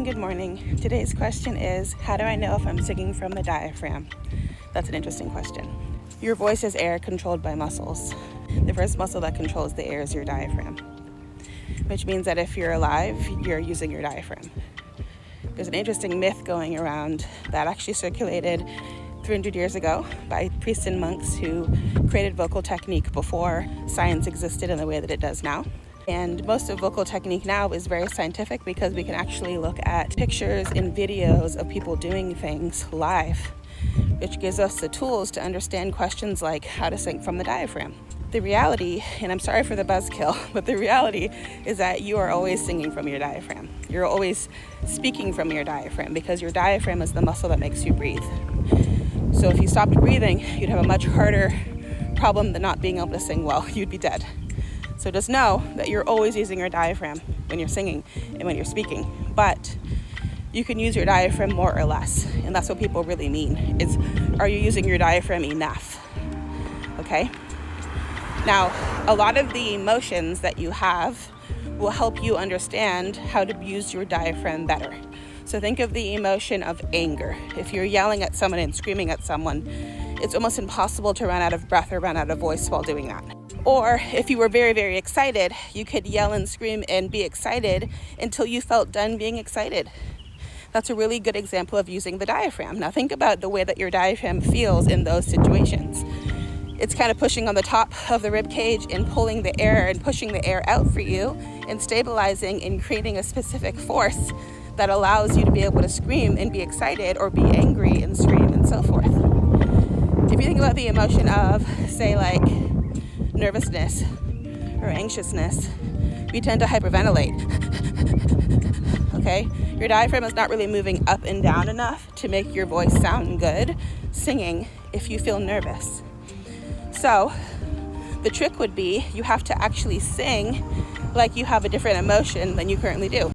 everyone, good morning. Today's question is, how do I know if I'm singing from the diaphragm? That's an interesting question. Your voice is air controlled by muscles. The first muscle that controls the air is your diaphragm, which means that if you're alive, you're using your diaphragm. There's an interesting myth going around that actually circulated 300 years ago by priests and monks who created vocal technique before science existed in the way that it does now. And most of vocal technique now is very scientific because we can actually look at pictures and videos of people doing things live, which gives us the tools to understand questions like how to sing from the diaphragm. The reality, and I'm sorry for the buzzkill, but the reality is that you are always singing from your diaphragm. You're always speaking from your diaphragm because your diaphragm is the muscle that makes you breathe. So if you stopped breathing, you'd have a much harder problem than not being able to sing well. You'd be dead. So just know that you're always using your diaphragm when you're singing and when you're speaking. But you can use your diaphragm more or less. And that's what people really mean is, are you using your diaphragm enough? Okay? Now, a lot of the emotions that you have will help you understand how to use your diaphragm better. So think of the emotion of anger. If you're yelling at someone and screaming at someone, it's almost impossible to run out of breath or run out of voice while doing that. Or if you were very, very excited, you could yell and scream and be excited until you felt done being excited. That's a really good example of using the diaphragm. Now think about the way that your diaphragm feels in those situations. It's kind of pushing on the top of the rib cage and pulling the air and pushing the air out for you and stabilizing and creating a specific force that allows you to be able to scream and be excited or be angry and scream and so forth. If you think about the emotion of, say, like nervousness or anxiousness, we tend to hyperventilate. Okay? Your diaphragm is not really moving up and down enough to make your voice sound good singing if you feel nervous. So the trick would be you have to actually sing like you have a different emotion than you currently do.